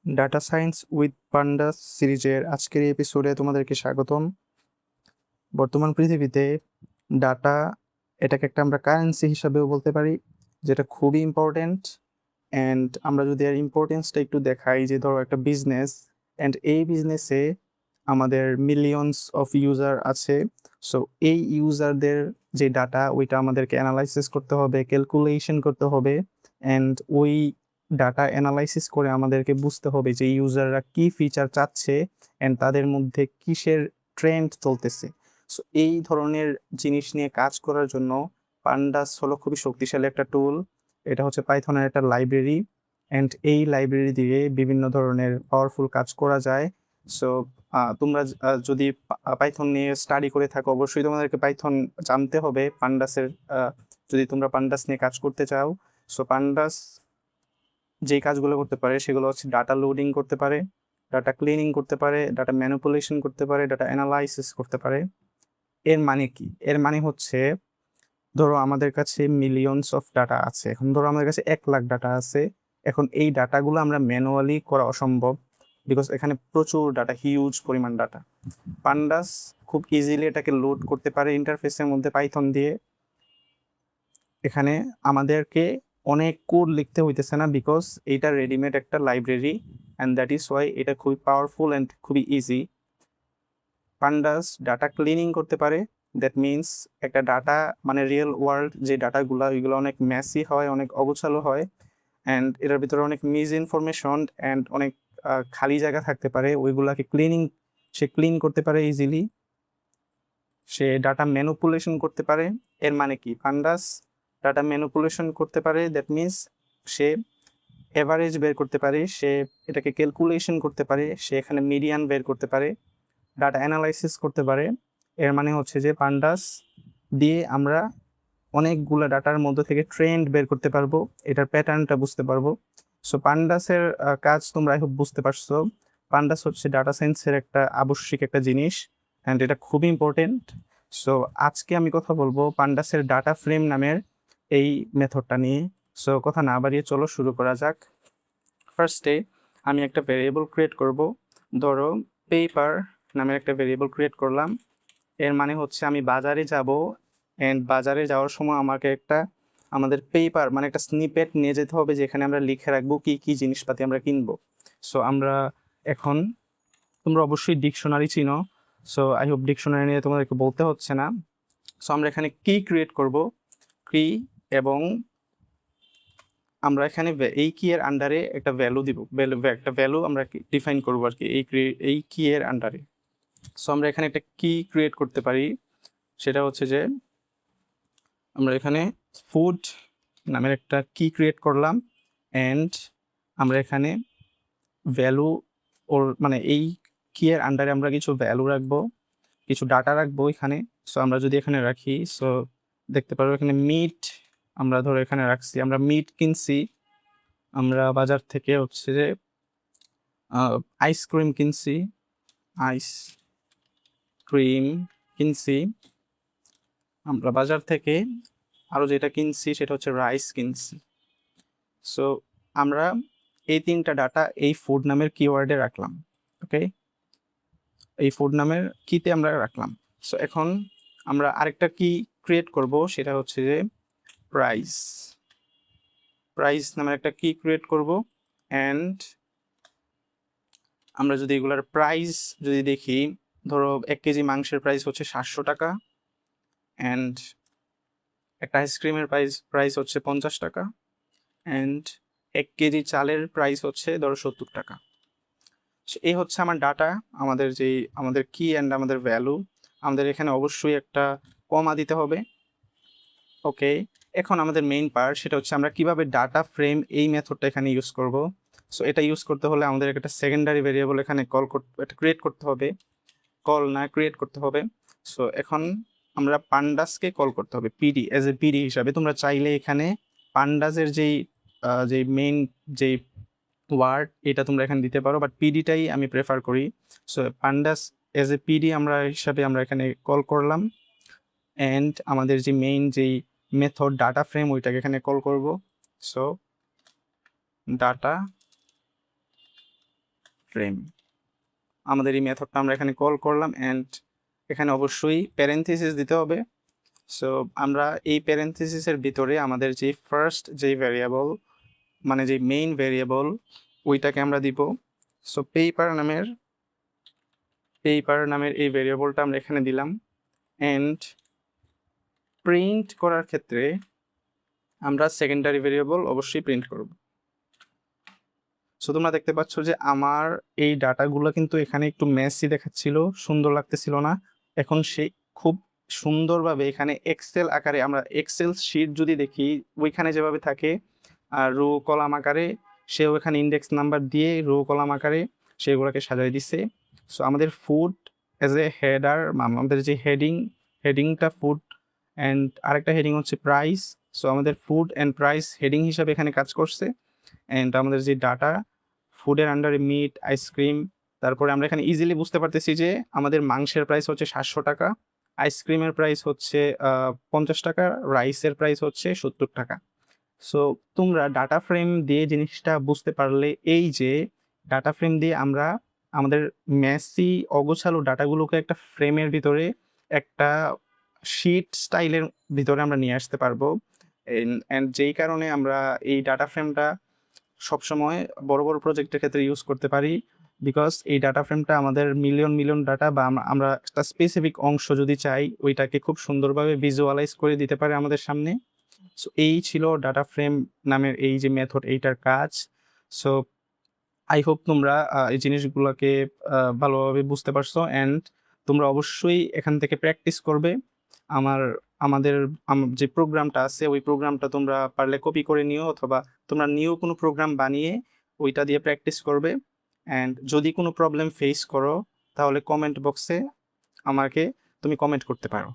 Data science with pandas সিরিজের আজকের এই এপিসোডে তোমাদেরকে স্বাগতম। বর্তমান পৃথিবীতে ডাটা এটাকে একটা আমরা কারেন্সি হিসাবেও বলতে পারি, যেটা খুবই ইম্পর্টেন্ট। অ্যান্ড আমরা যদি এর ইম্পর্টেন্সটা একটু দেখাই, যে ধরো একটা বিজনেস, অ্যান্ড এই বিজনেসে আমাদের মিলিয়নস অফ ইউজার আছে। সো এই ইউজারদের যে ডাটা, ওইটা আমাদেরকে অ্যানালাইসিস করতে হবে, ক্যালকুলেশন করতে হবে, অ্যান্ড ওই ডাটা অ্যানালাইসিস করে আমাদেরকে বুঝতে হবে যে ইউজাররা কি ফিচার চাচ্ছে অ্যান্ড তাদের মধ্যে কিসের ট্রেন্ড চলতেছে। সো এই ধরনের জিনিস নিয়ে কাজ করার জন্য পান্ডাস হলো খুবই শক্তিশালী একটা টুল। এটা হচ্ছে পাইথনের একটা লাইব্রেরি, অ্যান্ড এই লাইব্রেরি দিয়ে বিভিন্ন ধরনের পাওয়ারফুল কাজ করা যায়। সো তোমরা যদি পাইথন নিয়ে স্টাডি করে থাকো, অবশ্যই তোমাদেরকে পাইথন জানতে হবে। পান্ডাসের যদি তোমরা পান্ডাস নিয়ে কাজ করতে চাও, সো পান্ডাস যে কাজগুলো করতে পারে সেগুলো হচ্ছে ডাটা লোডিং করতে পারে, ডাটা ক্লিনিং করতে পারে, ডাটা ম্যানিপুলেশন করতে পারে, ডাটা অ্যানালাইসিস করতে পারে। এর মানে কি? এর মানে হচ্ছে, ধরো আমাদের কাছে মিলিয়নস অফ ডাটা আছে। এখন ধরো আমাদের কাছে 1,00,000 ডাটা আছে। এখন এই ডাটাগুলো আমরা ম্যানুয়ালি করা অসম্ভব, বিকজ এখানে প্রচুর ডাটা, হিউজ পরিমাণ ডাটা। পান্ডাস খুব ইজিলি এটাকে লোড করতে পারে ইন্টারফেসের মধ্যে পাইথন দিয়ে। এখানে আমাদেরকে অনেক কোড লিখতে হইতেছে না, বিকজ এইটা রেডিমেড একটা library, and that is Y এটা খুবই পাওয়ারফুল অ্যান্ড খুবই ইজি। পান্ডাস ডাটা ক্লিনিং করতে পারে। দ্যাট মিনস একটা ডাটা, মানে রিয়েল ওয়ার্ল্ড যে ডাটাগুলো, ওইগুলো অনেক মেসি হয়, অনেক অগোছালো হয়, অ্যান্ড এটার ভিতরে অনেক মিস ইনফরমেশন অ্যান্ড অনেক খালি জায়গা থাকতে পারে। ওইগুলাকে সে ক্লিন করতে পারে ইজিলি। সে ডাটা ম্যানিপুলেশন করতে পারে। এর মানে কি? পান্ডাস ডাটা ম্যানিপুলেশন করতে পারে, দ্যাট মিনস সে এভারেজ বের করতে পারে, সে এটাকে ক্যালকুলেশন করতে পারে, সে এখানে মিডিয়ান বের করতে পারে, ডাটা অ্যানালাইসিস করতে পারে। এর মানে হচ্ছে যে পান্ডাস দিয়ে আমরা অনেকগুলো ডাটার মধ্যে থেকে ট্রেন্ড বের করতে পারবো, এটার প্যাটার্নটা বুঝতে পারবো। সো পান্ডাসের কাজ তোমরা খুব বুঝতে পারছো। পান্ডাস হচ্ছে ডাটা সায়েন্সের একটা আবশ্যিক একটা জিনিস, অ্যান্ড এটা খুবই ইম্পর্টেন্ট। সো আজকে আমি কথা বলবো পান্ডাসের ডাটা ফ্রেম নামের এই মেথডটা নিয়ে। সো কথা না বাড়িয়ে চলো শুরু করা যাক। ফার্স্টে আমি একটা ভেরিয়েবল ক্রিয়েট করব। ধরো পেপার নামের একটা ভেরিয়েবল ক্রিয়েট করলাম। এর মানে হচ্ছে আমি বাজারে যাব, অ্যান্ড বাজারে যাওয়ার সময় আমাদের পেপার মানে একটা স্নিপেট নিয়ে যেতে হবে, যেখানে আমরা লিখে রাখবো কি কি জিনিসপাতি আমরা কিনবো। সো আমরা এখন, তোমরা অবশ্যই ডিকশনারি চিনো, সো আই হোপ ডিকশনারি নিয়ে তোমাদেরকে বলতে হচ্ছে না। সো আমরা এখানে কি ক্রিয়েট করব, কি, এবং আমরা এখানে এই কি এর আন্ডারে একটা ভ্যালু দিব, একটা ভ্যালু আমরা ডিফাইন করবো আর কি এই কি এর আন্ডারে। সো আমরা এখানে একটা কি ক্রিয়েট করতে পারি, সেটা হচ্ছে যে আমরা এখানে ফুড নামের একটা কি ক্রিয়েট করলাম, অ্যান্ড আমরা এখানে ভ্যালু, ওর মানে এই কি এর আন্ডারে আমরা কিছু ভ্যালু রাখবো, কিছু ডাটা রাখবো এখানে। সো আমরা যদি এখানে রাখি, সো দেখতে পারবো এখানে মিট, আমরা ধরো এখানে রাখছি, আমরা মিট কিনছি, আমরা বাজার থেকে হচ্ছে যে আইসক্রিম কিনছি, আইসক্রিম কিনছি আমরা বাজার থেকে। আরও যেটা কিনছি সেটা হচ্ছে রাইস কিনছি। সো আমরা এই তিনটা ডাটা এই ফুড নামের কিওয়ার্ডে রাখলাম। ওকে, এই ফুড নামের কিতে আমরা রাখলাম। সো এখন আমরা আরেকটা কি ক্রিয়েট করব, সেটা হচ্ছে যে প্রাইস। প্রাইস নামের একটা কি ক্রিয়েট করব, অ্যান্ড আমরা যদি এগুলার প্রাইস যদি দেখি, ধরো 1 কেজি মাংসের প্রাইস হচ্ছে 700 টাকা, অ্যান্ড একটা আইসক্রিমের প্রাইস হচ্ছে 50 টাকা, অ্যান্ড 1 কেজি চালের প্রাইস হচ্ছে ধরো 70 টাকা। এই হচ্ছে আমার ডাটা, আমাদের কি অ্যান্ড আমাদের ভ্যালু। আমাদের এখানে অবশ্যই একটা কমা দিতে হবে। ওকে, এখন আমাদের মেইন পার্ট, সেটা হচ্ছে আমরা কিভাবে ডাটা ফ্রেম এই মেথডটা এখানে ইউজ করব। সো এটা ইউজ করতে হলে আমাদের একটা সেকেন্ডারি ভেরিয়েবল এখানে ক্রিয়েট করতে হবে, ক্রিয়েট করতে হবে। সো এখন আমরা পান্ডাসকে কল করতে হবে পিডি, এজ এ পিডি হিসাবে। তোমরা চাইলে এখানে পান্ডাসের যে মেইন যে ওয়ার্ড, এটা তোমরা এখানে দিতে পারো, বাট পিডিটাই আমি প্রেফার করি। So pandas as a PD আমরা এখানে কল করলাম, অ্যান্ড আমাদের যে মেইন যেই মেথড ডাটা ফ্রেম, ওইটাকে এখানে কল করব। So data frame. আমাদের এই মেথডটা আমরা এখানে কল করলাম অ্যান্ড এখানে অবশ্যই প্যারেন্থেসিস দিতে হবে। সো আমরা এই প্যারেন্থেসিসের ভিতরে আমাদের যে ফার্স্ট যেই ভ্যারিয়েবল মানে যে মেইন ভ্যারিয়েবল ওইটাকে আমরা দিব। সো পেপার নামের এই ভ্যারিয়েবলটা আমরা এখানে দিলাম অ্যান্ড প্রিন্ট করার ক্ষেত্রে আমরা সেকেন্ডারি ভ্যারিয়েবল অবশ্যই প্রিন্ট করব। সো তোমরা দেখতে পাচ্ছ যে আমার এই ডাটাগুলো কিন্তু এখানে একটু মেসি দেখাচ্ছিল, সুন্দর লাগতেছিল না। এখন সেই খুব সুন্দরভাবে এখানে এক্সেল আকারে, আমরা এক্সেল শিট যদি দেখি ওইখানে যেভাবে থাকে রো কলাম আকারে, সেও এখানে ইন্ডেক্স নাম্বার দিয়ে রো কলাম আকারে সেগুলোকে সাজাই দিছে। সো আমাদের ফুড অ্যাজ এ হেডার, আমাদের যে হেডিংটা ফুড অ্যান্ড আরেকটা হেডিং হচ্ছে প্রাইস। সো আমাদের ফুড অ্যান্ড প্রাইস হেডিং হিসাবে এখানে কাজ করছে। অ্যান্ড আমাদের যে ডাটা ফুডের আন্ডারে মিট, আইসক্রিম, তারপরে আমরা এখানে ইজিলি বুঝতে পারতেছি যে আমাদের মাংসের প্রাইস হচ্ছে 700 টাকা, আইসক্রিমের প্রাইস হচ্ছে 50 টাকা, রাইসের প্রাইস হচ্ছে 70 টাকা। সো তোমরা ডাটা ফ্রেম দিয়ে জিনিসটা বুঝতে পারলে, এই যে ডাটা ফ্রেম দিয়ে আমরা আমাদের মেসি অগোছালো ডাটাগুলোকে একটা ফ্রেমের ভিতরে, একটা শিট স্টাইলের ভিতরে আমরা নিয়ে আসতে পারবো। অ্যান্ড যেই কারণে আমরা এই ডাটা ফ্রেমটা সবসময় বড় বড় প্রজেক্টের ক্ষেত্রে ইউজ করতে পারি, বিকজ এই ডাটা ফ্রেমটা আমাদের মিলিয়ন ডাটা বা আমরা একটা স্পেসিফিক অংশ যদি চাই ওইটাকে খুব সুন্দরভাবে ভিজুয়ালাইজ করে দিতে পারে আমাদের সামনে। সো এই ছিল ডাটা ফ্রেম নামের এই যে মেথড, এইটার কাজ। সো আই হোপ তোমরা এই জিনিসগুলোকে ভালোভাবে বুঝতে পারছো অ্যান্ড তোমরা অবশ্যই এখান থেকে প্র্যাকটিস করবে। আমাদের যে প্রোগ্রামটা আছে ওই প্রোগ্রামটা তোমরা পারলে কপি করে নিও, অথবা তোমরা নিউ কোনো প্রোগ্রাম বানিয়ে ওইটা দিয়ে প্র্যাকটিস করবে। অ্যান্ড যদি কোনো প্রবলেম ফেস করো তাহলে কমেন্ট বক্সে আমাকে তুমি কমেন্ট করতে পারো।